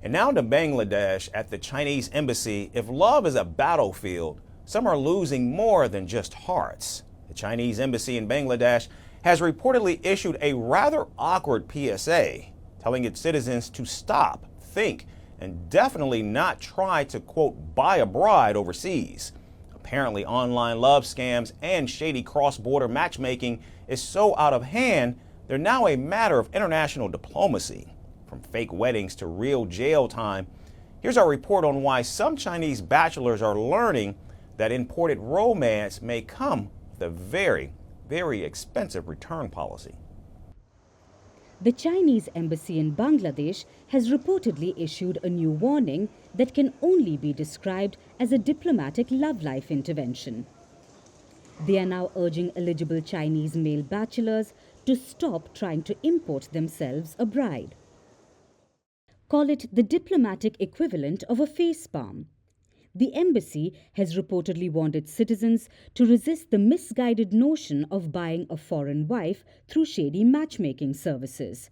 And now to Bangladesh at the Chinese embassy. If love is a battlefield, some are losing more than just hearts. The Chinese embassy in Bangladesh has reportedly issued a rather awkward PSA, telling its citizens to stop, think, and definitely not try to, quote, buy a bride overseas. Apparently, online love scams and shady cross-border matchmaking is so out of hand, they're now a matter of international diplomacy. From fake weddings to real jail time, here's our report on why some Chinese bachelors are learning that imported romance may come with a very, very expensive return policy. The Chinese embassy in Bangladesh has reportedly issued a new warning that can only be described as a diplomatic love life intervention. They are now urging eligible Chinese male bachelors to stop trying to import themselves a bride. Call it the diplomatic equivalent of a face palm. The embassy has reportedly warned its citizens to resist the misguided notion of buying a foreign wife through shady matchmaking services.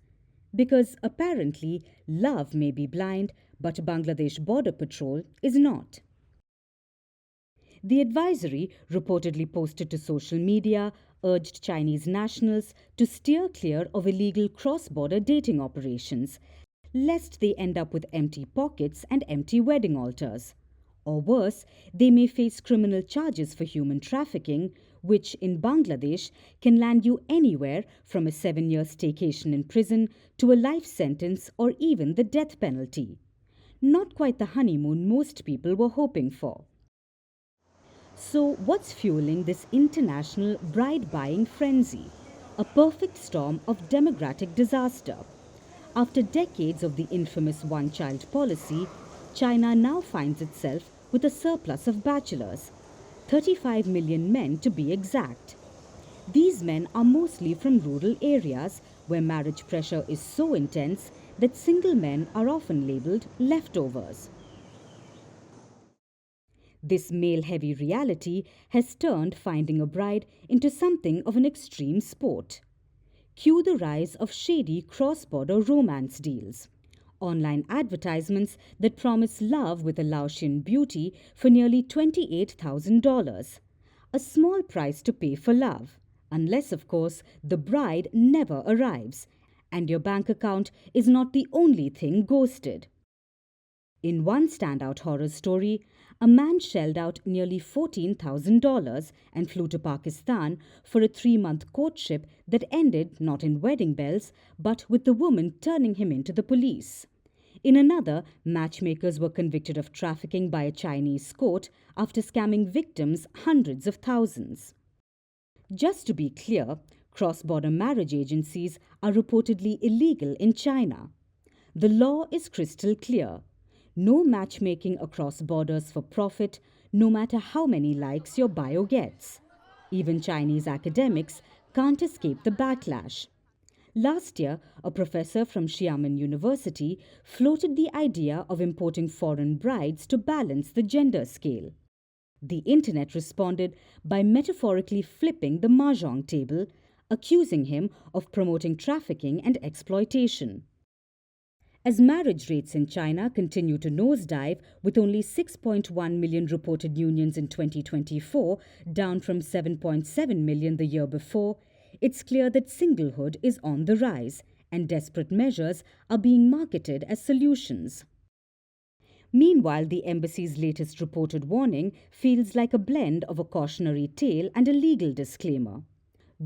Because apparently, love may be blind, but Bangladesh Border Patrol is not. The advisory, reportedly posted to social media, urged Chinese nationals to steer clear of illegal cross-border dating operations, lest they end up with empty pockets and empty wedding altars. Or worse, they may face criminal charges for human trafficking, which in Bangladesh can land you anywhere from a 7-year staycation in prison to a life sentence or even the death penalty. Not quite the honeymoon most people were hoping for. So what's fueling this international bride-buying frenzy? A perfect storm of democratic disaster. After decades of the infamous one-child policy, China now finds itself with a surplus of bachelors, 35 million men to be exact. These men are mostly from rural areas where marriage pressure is so intense that single men are often labeled leftovers. This male-heavy reality has turned finding a bride into something of an extreme sport. Cue the rise of shady cross-border romance deals. Online advertisements that promise love with a Laotian beauty for nearly $28,000. A small price to pay for love, unless, of course, the bride never arrives and your bank account is not the only thing ghosted. In one standout horror story, a man shelled out nearly $14,000 and flew to Pakistan for a 3-month courtship that ended not in wedding bells, but with the woman turning him into the police. In another, matchmakers were convicted of trafficking by a Chinese court after scamming victims hundreds of thousands. Just to be clear, cross-border marriage agencies are reportedly illegal in China. The law is crystal clear. No matchmaking across borders for profit, no matter how many likes your bio gets. Even Chinese academics can't escape the backlash. Last year, a professor from Xiamen University floated the idea of importing foreign brides to balance the gender scale. The internet responded by metaphorically flipping the mahjong table, accusing him of promoting trafficking and exploitation. As marriage rates in China continue to nosedive, with only 6.1 million reported unions in 2024, down from 7.7 million the year before, it's clear that singlehood is on the rise, and desperate measures are being marketed as solutions. Meanwhile, the embassy's latest reported warning feels like a blend of a cautionary tale and a legal disclaimer.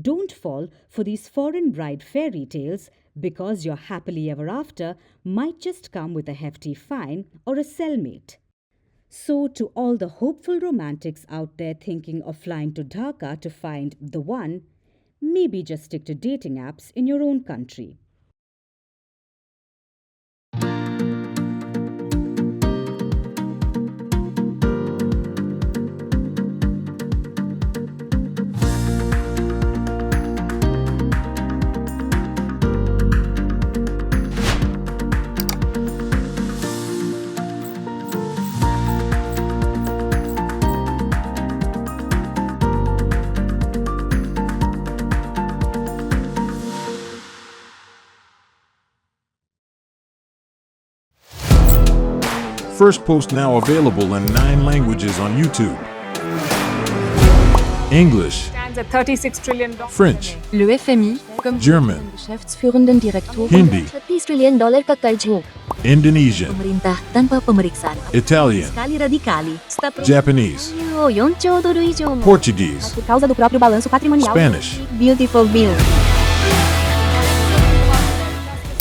Don't fall for these foreign bride fairy tales, because your happily ever after might just come with a hefty fine or a cellmate. So to all the hopeful romantics out there thinking of flying to Dhaka to find the one, maybe just stick to dating apps in your own country. Firstpost now available in 9 languages on YouTube. English, Stands at $36 trillion. French, Le FMI, comme German, Geschäftsführenden Direktor Hindi, $30 trillion ka karjo. Indonesian, Pemerintah tanpa pemeriksaan. Italian, Kali radikali. Japanese, $4 trilhão以上も Portuguese, por causa do próprio balanço patrimonial. Spanish. Beautiful bill.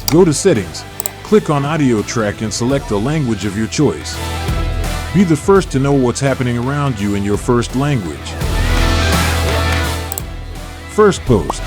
Go to Settings, click on Audio Track and select the language of your choice. Be the first to know what's happening around you in your first language. Firstpost.